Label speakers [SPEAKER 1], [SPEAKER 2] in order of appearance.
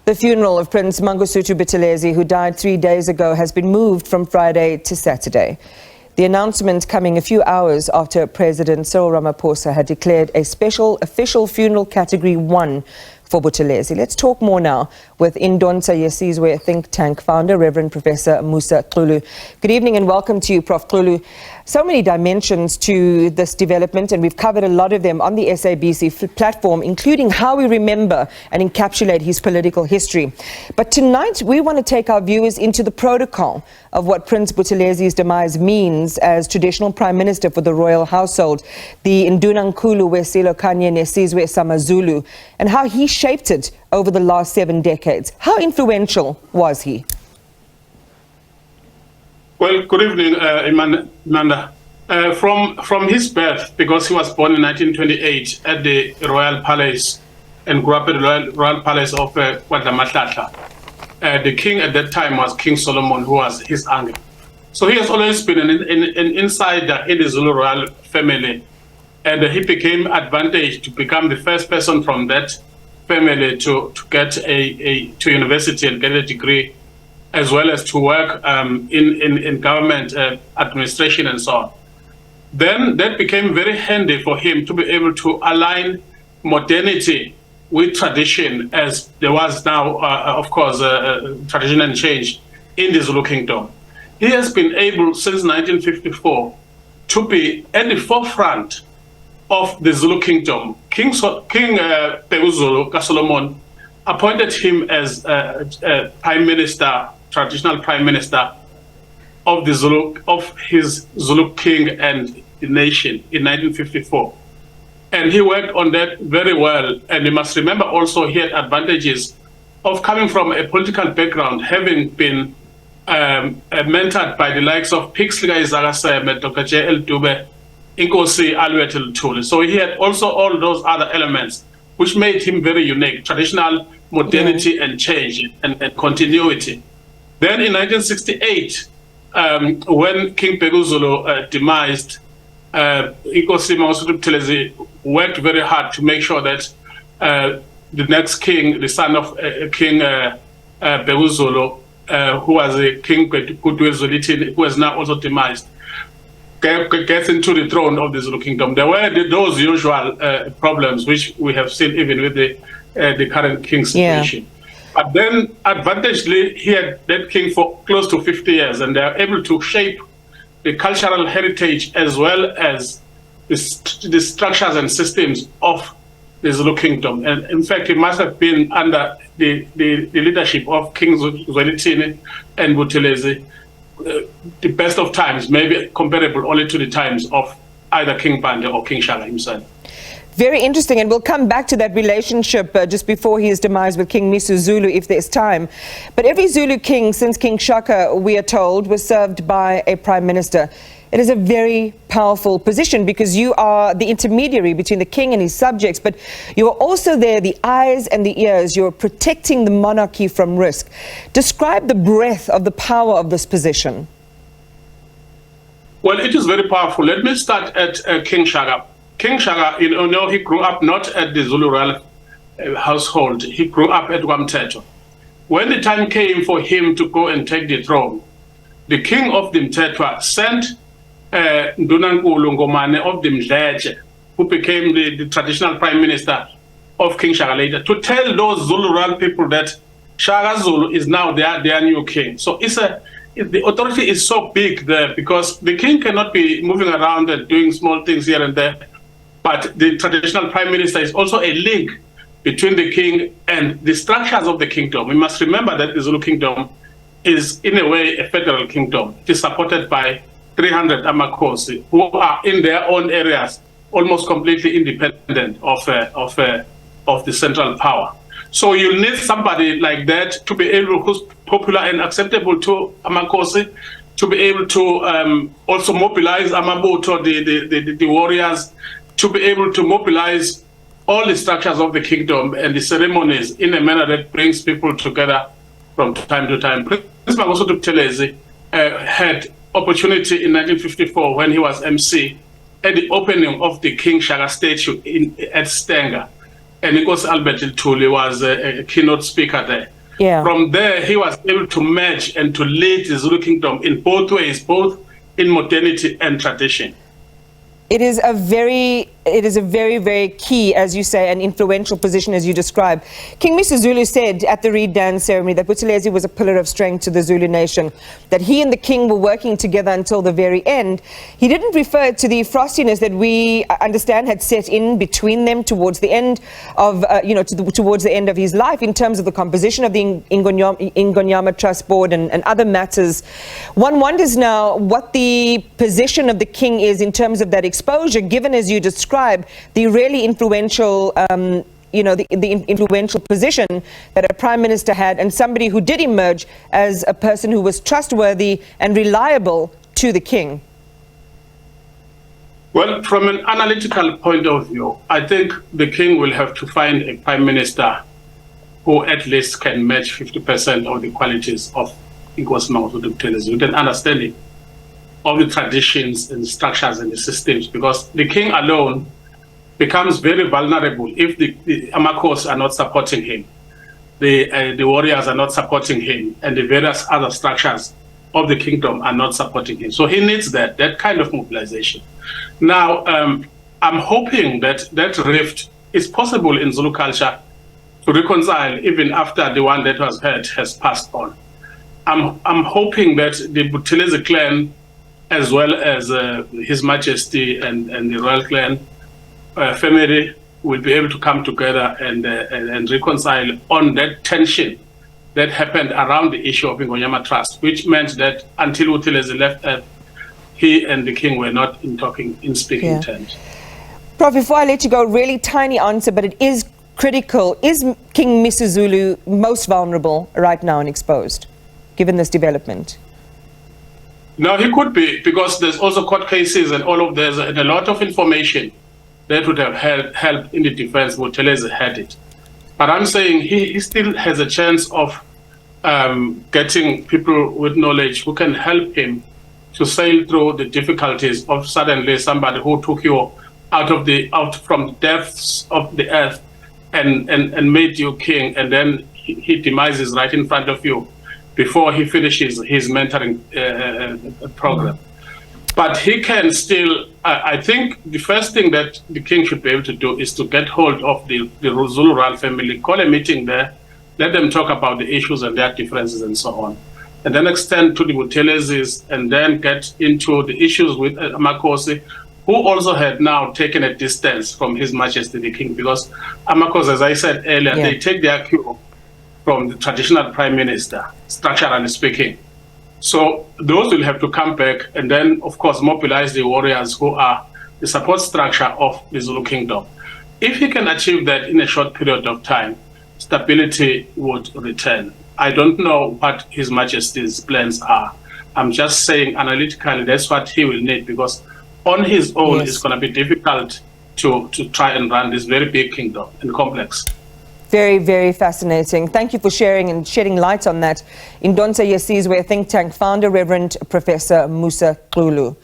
[SPEAKER 1] The funeral of Prince Mangosuthu Buthelezi, who died 3 days ago, has been moved from Friday to Saturday. The announcement coming a few hours after President Cyril Ramaphosa had declared a special official funeral category 1 for Buthelezi. Let's talk more now with Indonsa Yesizwe think tank founder, Reverend Professor Musa. Good evening and welcome to you, Prof. Xulu. So many dimensions to this development, and we've covered a lot of them on the SABC platform, including how we remember and encapsulate his political history. But tonight we want to take our viewers into the protocol of what Prince Buthelezi's demise means as traditional prime minister for the royal household, the Ndunankulu Wesilo Kanye Yesizwe AmaZulu, and how he shaped it over the last 7 decades. How influential was he?
[SPEAKER 2] Well, good evening, Amanda. From his birth, because he was born in 1928 at the Royal Palace and grew up at the Royal Palace of KwaDlamahlahla. The king at that time was King Solomon, who was his uncle. So he has always been an insider in the Zulu royal family, and he became advantaged to become the first person from that family to get to university and get a degree, as well as to work in government administration and so on. Then that became very handy for him to be able to align modernity with tradition, as there was now, of course, tradition and change in the Zulu kingdom. He has been able since 1954 to be at the forefront of the Zulu kingdom. King Peguzulu Solomon appointed him as prime minister, traditional prime minister of the Zulu, of his Zulu king and the nation in 1954. And he worked on that very well. And you must remember also he had advantages of coming from a political background, having been mentored by the likes of Pixley Zagaseme, Dr. J.L. Dube, Inkosi Alwet Tuli. So he had also all those other elements which made him very unique, traditional modernity and change and continuity. Then in 1968, when King Peguzulu demised, Inkosi Mangosuthu Buthelezi worked very hard to make sure that the next king, the son of King Peguzulu, who was a King Kudwe, who is now also demised, gets into the throne of the Zulu kingdom. There were those usual problems which we have seen even with the current king situation. Yeah. But then, advantageously, he had that king for close to 50 years, and they are able to shape the cultural heritage as well as the structures and systems of the Zulu kingdom. And in fact, it must have been under the leadership of King Zwelithini and Buthelezi, the best of times, maybe comparable only to the times of either King Bande or King Shaka himself.
[SPEAKER 1] Very interesting, and we'll come back to that relationship just before his demise with King Misuzulu if there's time. But every Zulu king since King Shaka, we are told, was served by a prime minister. It is a very powerful position because you are the intermediary between the king and his subjects, but you are also there, the eyes and the ears. You're protecting the monarchy from risk. Describe the breadth of the power of this position.
[SPEAKER 2] Well, it is very powerful. Let me start at King Shaka. King Shaka, you know, he grew up not at the Zulu royal household. He grew up at Wamteto. When the time came for him to go and take the throne, the king of the Mtetwa sent Ndunankulu Ngomane of the Mdleje, who became the traditional prime minister of King Shaka later, to tell those Zulu royal people that Shaka Zulu is now their new king. So the authority is so big there because the king cannot be moving around and doing small things here and there. But the traditional prime minister is also a link between the king and the structures of the kingdom. We must remember that the Zulu kingdom is, in a way, a federal kingdom. It is supported by 300 Amakosi, who are in their own areas, almost completely independent of the central power. So you need somebody like that to be able, who's popular and acceptable to Amakosi, to be able to also mobilize Amabuto, the warriors, to be able to mobilize all the structures of the kingdom and the ceremonies in a manner that brings people together from time to time. Prince Mangosuthu Buthelezi had opportunity in 1954 when he was MC at the opening of the King Shaka statue at Stenga. and Inkosi Albert Tuli was a keynote speaker there.
[SPEAKER 1] Yeah.
[SPEAKER 2] From there, he was able to merge and to lead the Zulu kingdom in both ways, both in modernity and tradition.
[SPEAKER 1] It is a very, very key, as you say, and influential position as you describe. King Misuzulu said at the Reed Dance ceremony that Buthelezi was a pillar of strength to the Zulu nation, that he and the king were working together until the very end. He didn't refer to the frostiness that we understand had set in between them towards the end of, towards the end of his life in terms of the composition of the Ingonyama Trust Board and other matters. One wonders now what the position of the king is in terms of that exposure, given, as you describe, the really influential, the influential position that a prime minister had, and somebody who did emerge as a person who was trustworthy and reliable to the king.
[SPEAKER 2] Well, from an analytical point of view, I think the king will have to find a prime minister who at least can match 50% of the qualities of Inkosi Mangosuthu Buthelezi, with an understanding of the traditions and structures and the systems, because the king alone becomes very vulnerable if the Amakos are not supporting him, the warriors are not supporting him, and the various other structures of the kingdom are not supporting him. So he needs that kind of mobilization. Now, I'm hoping that that rift is possible in Zulu culture to reconcile even after the one that was hurt has passed on. I'm hoping that the Buthelezi clan, as well as His Majesty and the royal clan family, will be able to come together and reconcile on that tension that happened around the issue of Ingonyama Trust, which meant that until Buthelezi left Earth, he and the king were not in speaking terms.
[SPEAKER 1] Prof, before I let you go, really tiny answer, but it is critical. Is King Misuzulu most vulnerable right now and exposed, given this development?
[SPEAKER 2] No, he could be, because there's also court cases and all of this, and a lot of information that would have helped in the defense. Buthelezi had it. But I'm saying he still has a chance of getting people with knowledge who can help him to sail through the difficulties of suddenly somebody who took you out from the depths of the earth and made you king, and then he demises right in front of you before he finishes his mentoring program. But he can still, I think the first thing that the king should be able to do is to get hold of the Zulu royal family, call a meeting there, let them talk about the issues and their differences and so on. And then extend to the Buthelezis, and then get into the issues with Amakosi, who also had now taken a distance from His Majesty the King, because Amakosi, as I said earlier, they take their cue from the traditional prime minister, structurally speaking. So those will have to come back and then, of course, mobilize the warriors who are the support structure of the Zulu kingdom. If he can achieve that in a short period of time, stability would return. I don't know what His Majesty's plans are. I'm just saying analytically that's what he will need, because on his own it's going to be difficult to try and run this very big kingdom and complex.
[SPEAKER 1] Very, very fascinating. Thank you for sharing and shedding light on that. Indonsa Yesizwe, think tank founder, Reverend Professor Musa Xulu.